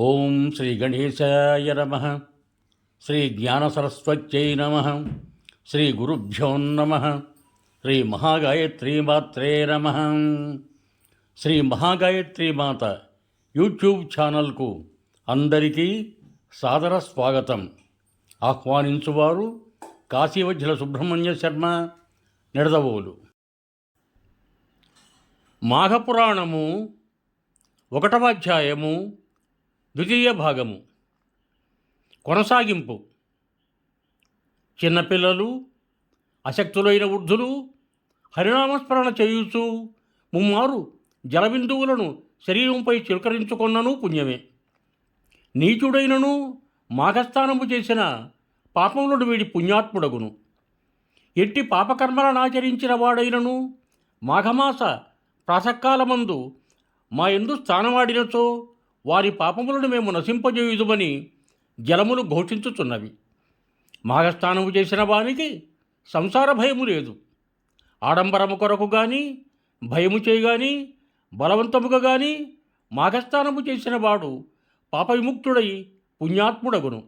ఓం శ్రీ గణేశాయ నమః. శ్రీ జ్ఞానసరస్వత్యై నమః. శ్రీ గురుభ్యో నమః. శ్రీ మహాగాయత్రీమాత్రే నమః. శ్రీ మహాగాయత్రీమాత యూట్యూబ్ ఛానల్కు అందరికీ సాదర స్వాగతం. ఆహ్వానించువారు కాశీవజ్జల సుబ్రహ్మణ్య శర్మ, నిడదవోలు. మాఘపురాణము 1వ అధ్యాయము 2వ భాగము. కొనసాగింపు. చిన్నపిల్లలు, అశక్తులైన వృద్ధులు హరినామస్మరణ చేయుచు ముమ్మారు జలబిందువులను శరీరంపై చిలకరించుకొన్నను పుణ్యమే. నీచుడైనను మాఘస్నానము చేసిన పాపములను వీడి పుణ్యాత్ముడగును. ఎట్టి పాపకర్మలనాచరించిన వాడైనను మాఘమాస ప్రాసకాలమందు మా యందు స్థానమాడినచో వారి పాపములను మేము నశింపజేయుదుమని జలములు ఘోషించుచున్నవి. మాఘస్నానము చేసిన వానికి సంసార భయము లేదు. ఆడంబరము కొరకు కానీ భయము చేయగాని బలవంతముగా కానీ మాఘస్నానము చేసిన వాడు పాపవిముక్తుడై పుణ్యాత్ముడగును.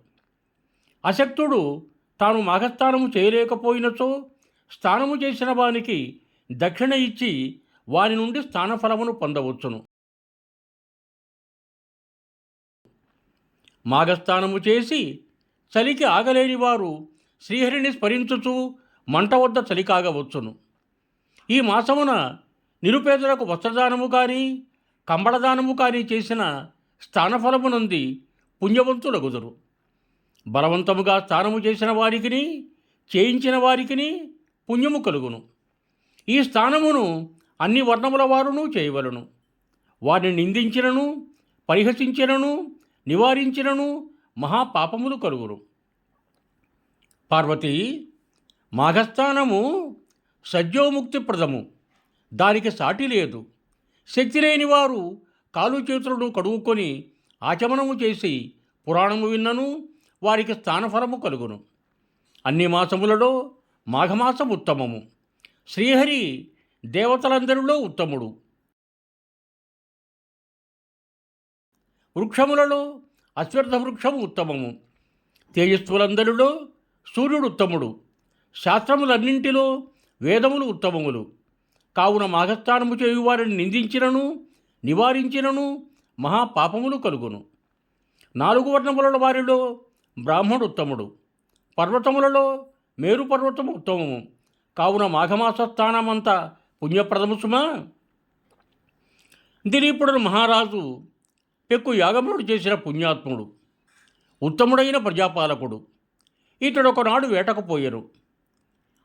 అశక్తుడు తాను మాఘస్నానము చేయలేకపోయినచో స్నానము చేసిన వానికి దక్షిణ ఇచ్చి వాని నుండి స్నానఫలమును పొందవచ్చును. మాఘస్నానము చేసి చలికి ఆగలేని వారు శ్రీహరిని స్మరించుచు మంట వద్ద చలి కాగవచ్చును. ఈ మాసమున నిరుపేదలకు వస్త్రదానము కానీ కంబళదానము కానీ చేసిన స్థానఫలమునంది పుణ్యవంతులగుదురు. బలవంతముగా స్నానము చేసిన వారికిని చేయించిన వారికిని పుణ్యము కలుగును. ఈ స్థానమును అన్ని వర్ణముల వారును చేయవలను. వారిని నిందించినను పరిహసించినను నివారించినను మహాపాపములు కలుగును. పార్వతి, మాఘస్నానము సద్యోముక్తిప్రదము, దానికి సాటి లేదు. శక్తి లేని వారు కాలు చేతులను కడుగుకొని ఆచమనము చేసి పురాణము విన్నను వారికి స్థానఫలము కలుగును. అన్ని మాసములలో మాఘమాసం ఉత్తమము. శ్రీహరి దేవతలందరిలో ఉత్తముడు. వృక్షములలో అశ్వత్థ వృక్షము ఉత్తమము. తేజస్సులందరిలో సూర్యుడు ఉత్తముడు. శాస్త్రములన్నింటిలో వేదములు ఉత్తమములు. కావున మాఘస్నానము చేయువారిని నిందించినను నివారించినను మహాపాపములు కలుగును. 4 వర్ణముల వారిలో బ్రాహ్మణుడు ఉత్తముడు. పర్వతములలో మేరు పర్వతము ఉత్తమము. కావున మాఘమాస స్థానమంతా పుణ్యప్రదము సుమా. దిలీపుడు మహారాజు పెక్కు యాగములు చేసిన పుణ్యాత్ముడు, ఉత్తముడైన ప్రజాపాలకుడు. ఇతడు ఒకనాడు వేటకు పోయెను.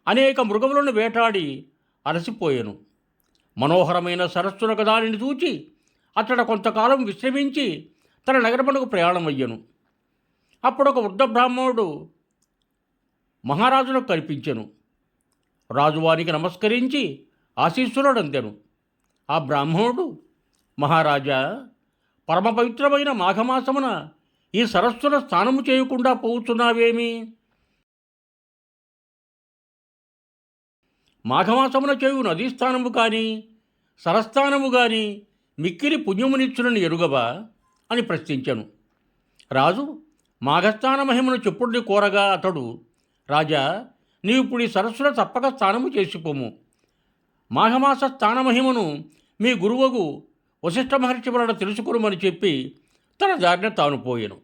అనేక మృగములను వేటాడి అలసిపోయెను. మనోహరమైన సరస్సునకు దానిని చూచి అతడు కొంతకాలం విశ్రమించి తన నగరమునకు ప్రయాణమయ్యను. అప్పుడొక వృద్ధ బ్రాహ్మణుడు మహారాజునకు కనిపించెను. రాజువారికి నమస్కరించి ఆశీస్సులడందెను. ఆ బ్రాహ్మణుడు, మహారాజా, పరమ పవిత్రమైన మాఘమాసమున ఈ సరస్సున స్నానము చేయకుండా పోవుచున్నావేమి? మాఘమాసమున చేయు నదీ స్నానము కానీ సరస్నానము కానీ మిక్కిలి పుణ్యమునిచ్చునని ఎరుగవా అని ప్రశ్నించెను. రాజు మాఘస్నాన మహిమను చెప్పుడిని కోరగా అతడు, రాజా, నీవిప్పుడు ఈ సరస్సున తప్పక స్నానము చేసిపోము. మాఘమాస స్నాన మహిమను మీ గురువగు వశిష్ఠ మహర్షి వలన తెలుసుకురమని చెప్పి తన దారిన తాను పోయెను.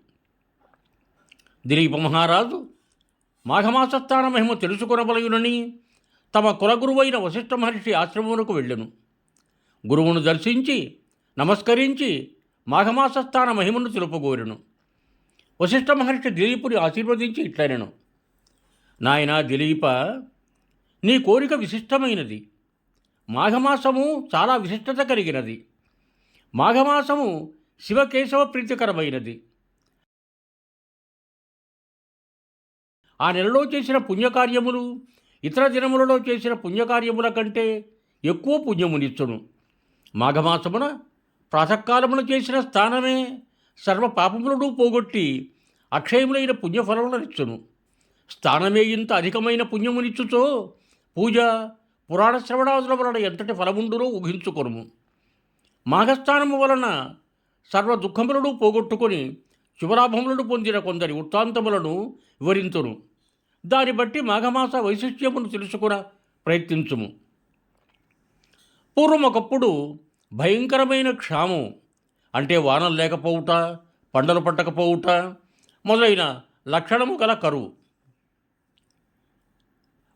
దిలీప మహారాజు మాఘమాస స్థాన మహిమ తెలుసుకునవలయునని తమ కులగురువైన వశిష్ఠ మహర్షి ఆశ్రమమునకు వెళ్ళెను. గురువును దర్శించి నమస్కరించి మాఘమాస స్థాన మహిమను తెలుపగోరెను. వశిష్ఠ మహర్షి దిలీపుని ఆశీర్వదించి ఇట్లనెను, నాయనా దిలీప, నీ కోరిక విశిష్టమైనది. మాఘమాసము చాలా విశిష్టత కలిగినది. మాఘమాసము శివకేశవ ప్రీతికరమైనది. ఆ నెలలో చేసిన పుణ్యకార్యములు ఇతర దినములలో చేసిన పుణ్యకార్యముల కంటే ఎక్కువ పుణ్యమునిచ్చును. మాఘమాసమున ప్రాతకాలమున చేసిన స్నానమే సర్వ పాపములను పోగొట్టి అక్షయములైన పుణ్యఫలములనిచ్చును. స్నానమే ఇంత అధికమైన పుణ్యమునిచ్చుచో పూజ పురాణ శ్రవణాదుల వలన ఎంతటి ఫలముండునో ఊహించుకొనుము. మాఘస్నానము వలన సర్వ దుఃఖములను పోగొట్టుకొని శుభలాభములను పొందిన కొందరి వృత్తాంతములను వివరింతును. దాన్ని బట్టి మాఘమాస వైశిష్ట్యమును తెలుసుకున ప్రయత్నించుము. పూర్వం ఒకప్పుడు భయంకరమైన క్షామం అంటే వానలు లేకపోవుట, పంటలు పట్టకపోవుట మొదలైన లక్షణము గల కరువు.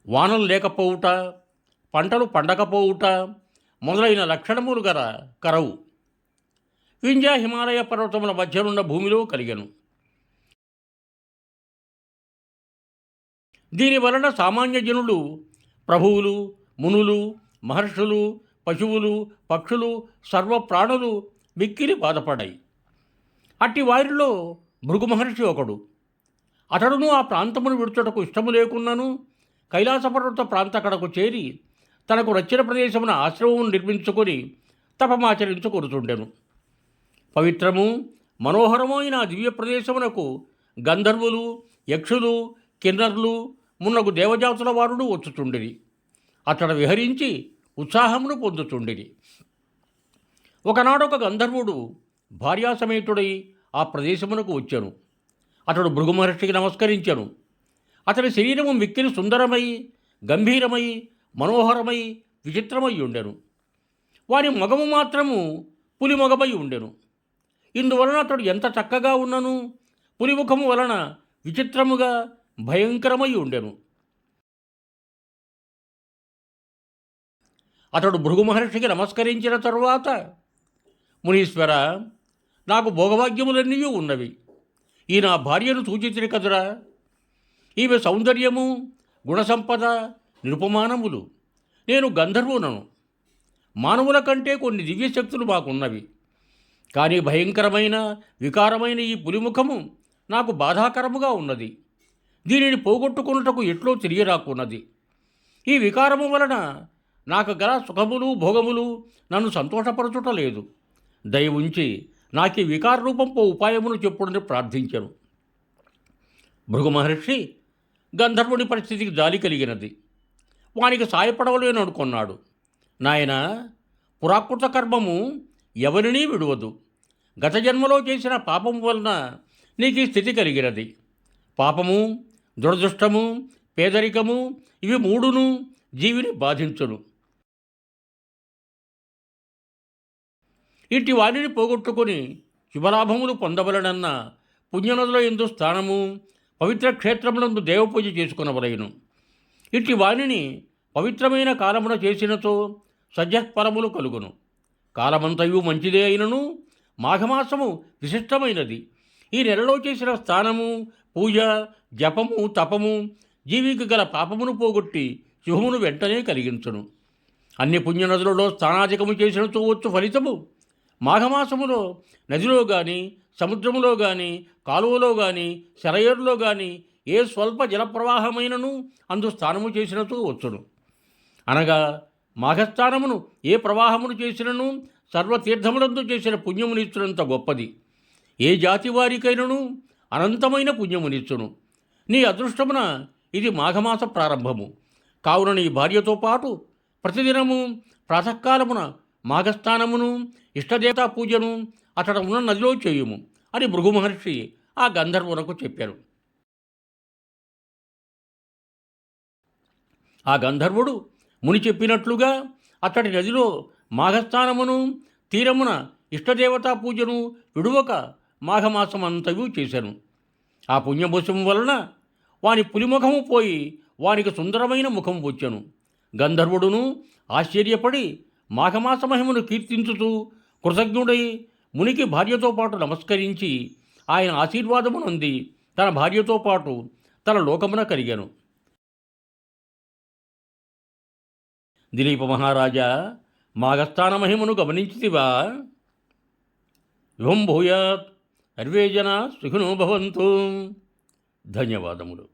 వానలు లేకపోవుట, పంటలు పండకపోవుట మొదలైన లక్షణములు గల కరువు వింధ్య హిమాలయ పర్వతముల మధ్యనున్న భూమిలో కలిగెను. దీనివలన సామాన్య జనులు, ప్రభువులు, మునులు, మహర్షులు, పశువులు, పక్షులు, సర్వప్రాణులు మిక్కిలి బాధపడాయి. అట్టి వారిలో భృగు మహర్షి ఒకడు. అతడును ఆ ప్రాంతమును విడుచుటకు ఇష్టము లేకున్నను కైలాసపర్వత ప్రాంతకడకు చేరి తనకు నచ్చిన ప్రదేశమున ఆశ్రమం నిర్మించుకొని తపమాచరించుకొనుచుండెను. పవిత్రము మనోహరము అయిన దివ్య ప్రదేశమునకు గంధర్వులు, యక్షులు, కిన్నరులు మున్నగు దేవజాతుల వారుడు వచ్చుచుండిరి. అతడు విహరించి ఉత్సాహమును పొందుచుండిరి. ఒకనాడొక గంధర్వుడు భార్యాసమేతుడై ఆ ప్రదేశమునకు వచ్చాను. అతడు భృగు మహర్షికి నమస్కరించాను. అతని శరీరము మిక్కిలి సుందరమై, గంభీరమై, మనోహరమై, విచిత్రమై ఉండెను. వారి మొగము మాత్రము పులి మొగమై ఉండెను. ఇందువలన అతడు ఎంత చక్కగా ఉన్నను పులిముఖము వలన విచిత్రముగా భయంకరమై ఉండెను. అతడు భృగు మహర్షికి నమస్కరించిన తరువాత, మునీశ్వర, నాకు భోగభాగ్యములన్నీ ఉన్నవి. ఈ నా భార్యను సూచించిన కదురా. ఈమె సౌందర్యము, గుణసంపద నిరుపమానములు. నేను గంధర్వునను. మానవుల కంటే కొన్ని దివ్యశక్తులు మాకున్నవి. కానీ భయంకరమైన వికారమైన ఈ పులిముఖము నాకు బాధాకరముగా ఉన్నది. దీనిని పోగొట్టుకున్నటకు ఎట్లో తెలియరాకున్నది. ఈ వికారము వలన నాకు గల సుఖములు, భోగములు నన్ను సంతోషపరచుటలేదు. దయ ఉంచి నాకు ఈ వికార రూపంపో ఉపాయమును చెప్పుడని ప్రార్థించను. భృగు మహర్షి గంధర్వుని పరిస్థితికి జాలి కలిగినది. వానికి సాయపడవలేను అనుకున్నాడు. నాయన, పురాకృత కర్మము ఎవరినీ విడువదు. గత జన్మలో చేసిన పాపము వలన నీకు ఈ స్థితి కలిగినది. పాపము, దురదృష్టము, పేదరికము ఇవి మూడును జీవిని బాధించును. ఇట్టి వారిని పోగొట్టుకొని శుభలాభములు పొందవలనన్న పుణ్యనదుల యందు స్థానము, పవిత్ర క్షేత్రములందు దేవపూజ చేసుకునవలయను. ఇట్టి వారిని పవిత్రమైన కాలమున చేసినతో సజ్జఫలములు కలుగును. కాలమంతయు మంచిదే అయినను మాఘమాసము విశిష్టమైనది. ఈ నెలలో చేసిన స్నానము, పూజ, జపము, తపము జీవికి గల పాపమును పోగొట్టి శుభమును వెంటనే కలిగించును. అన్ని పుణ్యనదులలో స్నానాధికము చేసినతో వచ్చు ఫలితము మాఘమాసములో నదిలో కానీ, సముద్రములో కానీ, కాలువలో కానీ, సెలయేరులో కానీ ఏ స్వల్ప జలప్రవాహమైనను అందు స్నానము చేసినతో వచ్చును. అనగా మాఘస్నానమును ఏ ప్రవాహమును చేసినను సర్వతీర్థములందు చేసిన పుణ్యమునిచ్చునంత గొప్పది. ఏ జాతి వారికైనను అనంతమైన పుణ్యమునిచ్చును. నీ అదృష్టమున ఇది మాఘమాస ప్రారంభము. కావున నీ భార్యతో పాటు ప్రతిదినము ప్రాతకాలమున మాఘస్నానమును, ఇష్టదేవతా పూజను అతడు ఉన్న నదిలో చేయుము అని భృగు మహర్షి ఆ గంధర్వునకు చెప్పారు. ఆ గంధర్వుడు ముని చెప్పినట్లుగా అతడి నదిలో మాఘస్నానమును, తీరమున ఇష్టదేవతా పూజను విడువక మాఘమాసమంతయు చేశాను. ఆ పుణ్యభూషం వలన వాని పులిముఖము పోయి వానికి సుందరమైన ముఖం వచ్చెను. గంధర్వుడును ఆశ్చర్యపడి మాఘమాస మహిమను కీర్తించుతూ కృతజ్ఞుడై మునికి భార్యతో పాటు నమస్కరించి ఆయన ఆశీర్వాదమునంది తన భార్యతో పాటు తన లోకమున కలిగాను. దిలీప మహారాజా, మాఘస్థాన మహిమను గమనించితివా? యువం భూయాత్, సర్వే జనా సుఖినో భవంతు. ధన్యవాదములు.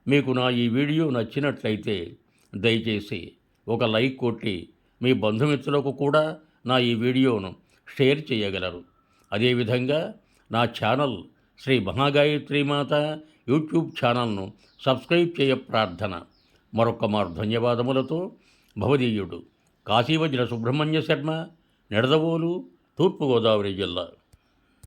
మీకు నా ఈ వీడియో నచ్చినట్లయితే దయచేసి ఒక లైక్ కొట్టి మీ బంధుమిత్రులకు కూడా నా ఈ వీడియోను షేర్ చేయగలరు. అదేవిధంగా నా ఛానల్ శ్రీ మహాగాయత్రీమాత యూట్యూబ్ ఛానల్ను సబ్స్క్రైబ్ చేయ ప్రార్థన. మరొక్క మారు ధన్యవాదములతో భవదీయుడు కాశీవజ్ర సుబ్రహ్మణ్య శర్మ, నిడదవోలు, తూర్పుగోదావరి జిల్లా.